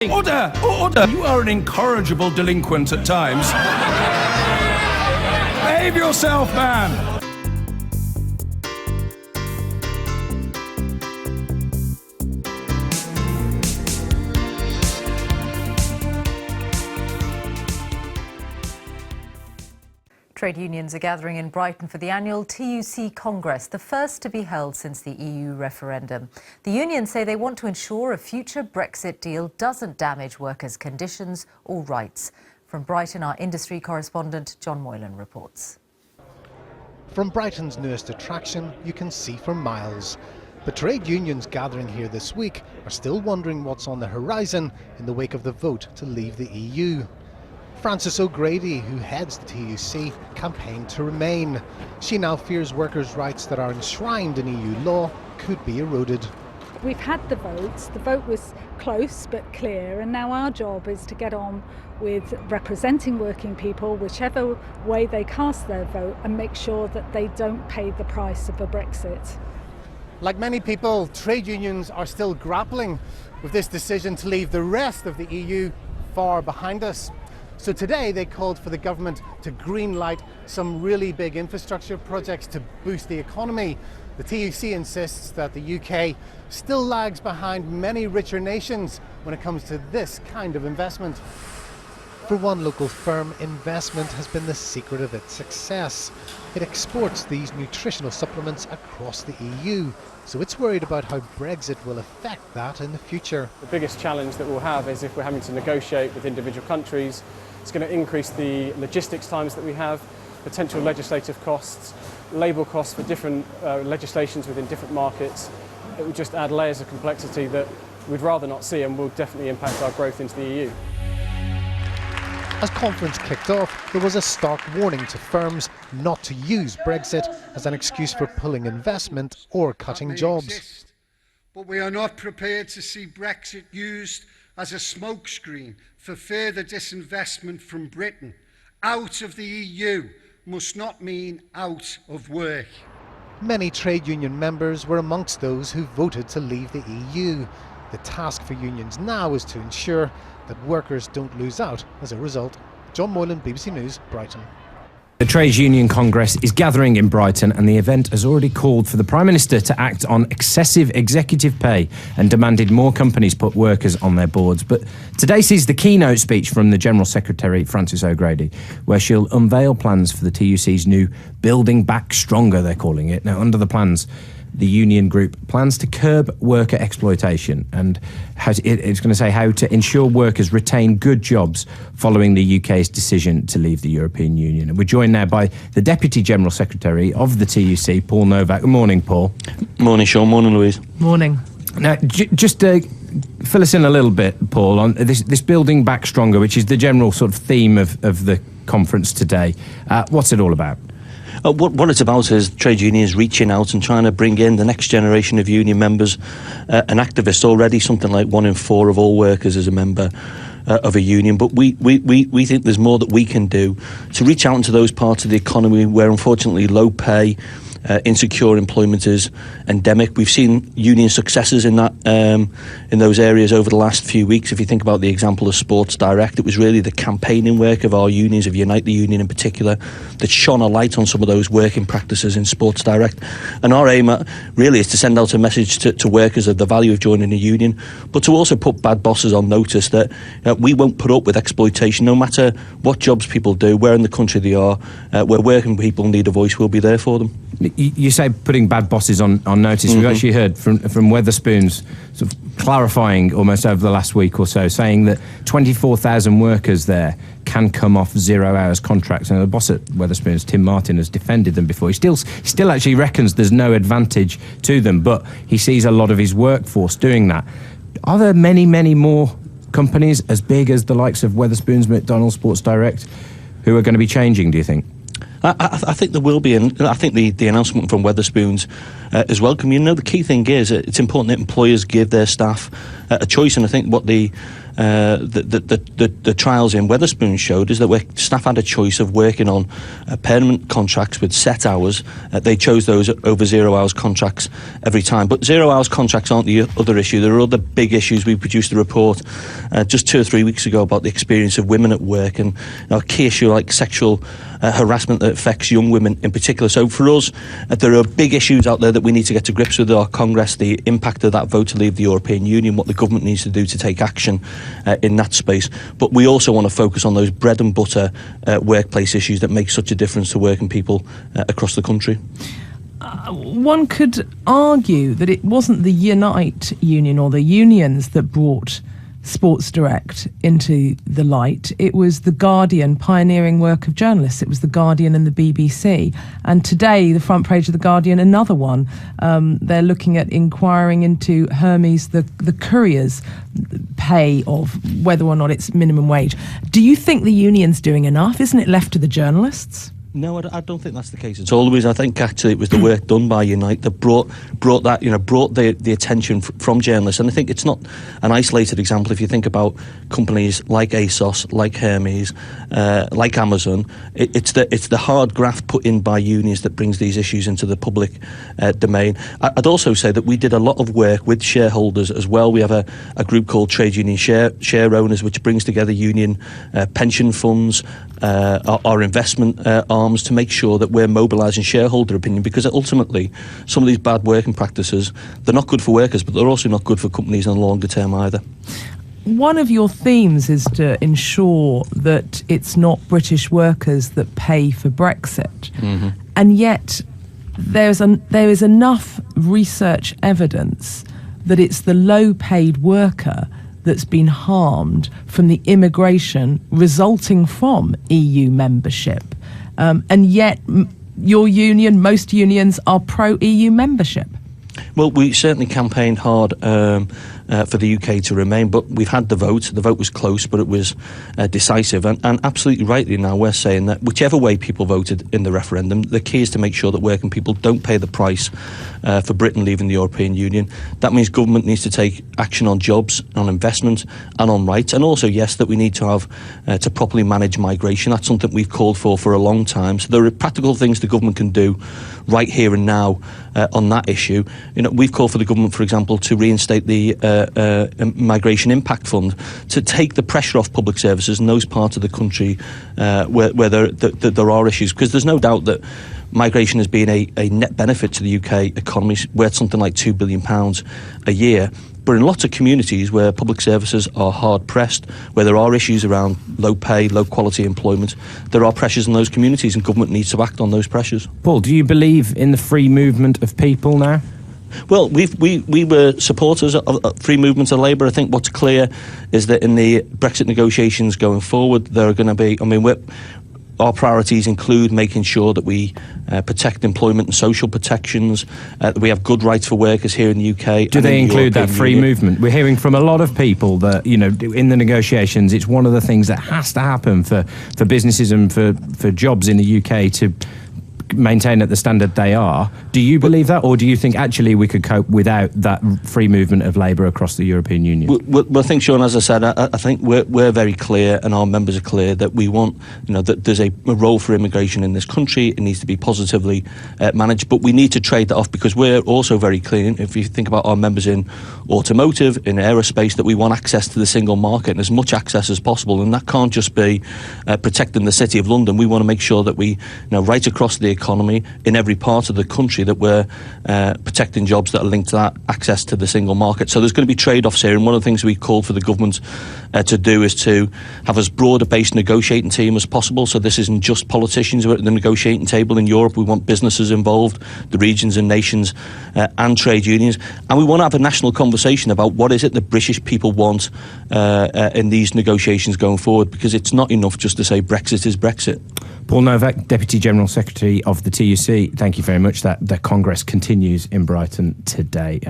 Order! Order! You are an incorrigible delinquent at times. Behave yourself, man! Trade unions are gathering in Brighton for the annual TUC Congress, the first to be held since the EU referendum. The unions say they want to ensure a future Brexit deal doesn't damage workers' conditions or rights. From Brighton, our industry correspondent John Moylan reports. From Brighton's newest attraction, you can see for miles. But trade unions gathering here this week are still wondering what's on the horizon in the wake of the vote to leave the EU. Frances O'Grady, who heads the TUC, campaigned to remain. She now fears workers' rights that are enshrined in EU law could be eroded. We've had the votes. The vote was close but clear, and now our job is to get on with representing working people, whichever way they cast their vote, and make sure that they don't pay the price of a Brexit. Like many people, trade unions are still grappling with this decision to leave the rest of the EU far behind us. So today they called for the government to greenlight some really big infrastructure projects to boost the economy. The TUC insists that the UK still lags behind many richer nations when it comes to this kind of investment. For one local firm, investment has been the secret of its success. It exports these nutritional supplements across the EU, so it's worried about how Brexit will affect that in the future. The biggest challenge that we'll have is if we're having to negotiate with individual countries. It's going to increase the logistics times that we have, potential legislative costs, labour costs for different legislations within different markets. It will just add layers of complexity that we'd rather not see and will definitely impact our growth into the EU. As conference kicked off, there was a stark warning to firms not to use Brexit as an excuse for pulling investment or cutting jobs. But we are not prepared to see Brexit used as a smokescreen for further disinvestment from Britain. Out of the EU must not mean out of work. Many trade union members were amongst those who voted to leave the EU. The task for unions now is to ensure that workers don't lose out as a result. John Moylan, BBC News, Brighton. The Trades Union Congress is gathering in Brighton, and the event has already called for the Prime Minister to act on excessive executive pay and demanded more companies put workers on their boards. But today sees the keynote speech from the General Secretary, Frances O'Grady, where she'll unveil plans for the TUC's new Building Back Stronger, they're calling it. Now, under the plans, the union group plans to curb worker exploitation, and it's going to say how to ensure workers retain good jobs following the UK's decision to leave the European Union. And we're joined now by the Deputy General Secretary of the TUC, Paul Novak. Good morning, Paul. Morning, Sean. Morning, Louise. Morning. Now, just to fill us in a little bit, Paul, on this Building Back Stronger, which is the general sort of theme of the conference today. What's it all about? What it's about is trade unions reaching out and trying to bring in the next generation of union members and activists. Already something like 1 in 4 of all workers is a member of a union, but we think there's more that we can do to reach out into those parts of the economy where unfortunately low pay, insecure employment is endemic. We've seen union successes in that in those areas over the last few weeks. If you think about the example of Sports Direct, it was really the campaigning work of our unions, of Unite the Union in particular, that shone a light on some of those working practices in Sports Direct. And our aim really is to send out a message to workers of the value of joining a union, but to also put bad bosses on notice that we won't put up with exploitation no matter what jobs people do, where in the country they are, where working people need a voice, we'll be there for them. You say putting bad bosses on notice. We've actually heard from Wetherspoons sort of clarifying almost over the last week or so, saying that 24,000 workers there can come off 0 hours contracts. And the boss at Wetherspoons, Tim Martin, has defended them before. He still actually reckons there's no advantage to them, but he sees a lot of his workforce doing that. Are there many, many more companies as big as the likes of Wetherspoons, McDonald's, Sports Direct, who are going to be changing, do you think? I think there will be, and I think the announcement from Wetherspoons is welcome. You know, the key thing is it's important that employers give their staff a choice, and I think what the the trials in Wetherspoon showed is that where staff had a choice of working on permanent contracts with set hours, they chose those over 0 hours contracts every time. But 0 hours contracts aren't the other issue. There are other big issues. We produced a report just 2 or 3 weeks ago about the experience of women at work, and a key issue like sexual harassment that affects young women in particular. So for us, there are big issues out there that we need to get to grips with our Congress, the impact of that vote to leave the European Union, what the government needs to do to take action in that space. But we also want to focus on those bread and butter workplace issues that make such a difference to working people across the country. One could argue that it wasn't the Unite union or the unions that brought Sports Direct into the light. It was the Guardian pioneering work of journalists. It was the Guardian and the BBC. And today, the front page of the Guardian, another one, they're looking at inquiring into Hermes, the courier's pay of whether or not it's minimum wage. Do you think the union's doing enough? Isn't it left to the journalists? No, I don't think that's the case at all. I think actually it was the work done by Unite that brought that, brought the attention from journalists. And I think it's not an isolated example. If you think about companies like ASOS, like Hermes, like Amazon, it's the hard graft put in by unions that brings these issues into the public domain. I'd also say that we did a lot of work with shareholders as well. We have a group called Trade Union Share Owners, which brings together union pension funds, our investment arms, to make sure that we're mobilising shareholder opinion, because ultimately some of these bad working practices, they're not good for workers, but they're also not good for companies in the longer term either. One of your themes is to ensure that it's not British workers that pay for Brexit. Mm-hmm. And yet there is enough research evidence that it's the low-paid worker that's been harmed from the immigration resulting from EU membership. And yet your union, most unions, are pro-EU membership. Well, we certainly campaigned hard for the UK to remain, but we've had the vote. The vote was close, but it was decisive. And absolutely rightly now we're saying that whichever way people voted in the referendum, the key is to make sure that working people don't pay the price for Britain leaving the European Union. That means government needs to take action on jobs, on investment and on rights. And also, yes, that we need to have to properly manage migration. That's something we've called for a long time. So there are practical things the government can do right here and now on that issue. We've called for the government, for example, to reinstate the Migration Impact Fund, to take the pressure off public services in those parts of the country where there are issues, because there's no doubt that migration has been a net benefit to the UK economy, worth something like £2 billion a year. But in lots of communities where public services are hard pressed, where there are issues around low pay, low quality employment, there are pressures in those communities, and government needs to act on those pressures. Paul, do you believe in the free movement of people now? Well, we were supporters of free movement of labour. I think what's clear is that in the Brexit negotiations going forward, there are going to be, our priorities include making sure that we protect employment and social protections, that we have good rights for workers here in the UK. Do they include that free movement? We're hearing from a lot of people that, in the negotiations, it's one of the things that has to happen for businesses and for jobs in the UK to maintain at the standard they are. Do you believe that, or do you think actually we could cope without that free movement of labour across the European Union? Well, I think, Sean, as I said, I think we're very clear, and our members are clear, that we want, that there's a role for immigration in this country. It needs to be positively managed, but we need to trade that off, because we're also very clear, if you think about our members in automotive, in aerospace, that we want access to the single market and as much access as possible, and that can't just be protecting the City of London. We want to make sure that we, right across the economy, in every part of the country, that we're protecting jobs that are linked to that access to the single market. So there's going to be trade-offs here, and one of the things we called for the government to do is to have as broad a based negotiating team as possible. So this isn't just politicians who are at the negotiating table in Europe. We want businesses involved, the regions and nations and trade unions, and we want to have a national conversation about what is it that British people want in these negotiations going forward, because it's not enough just to say Brexit is Brexit. Paul Novak, Deputy General Secretary of the TUC, thank you very much. That the Congress continues in Brighton today.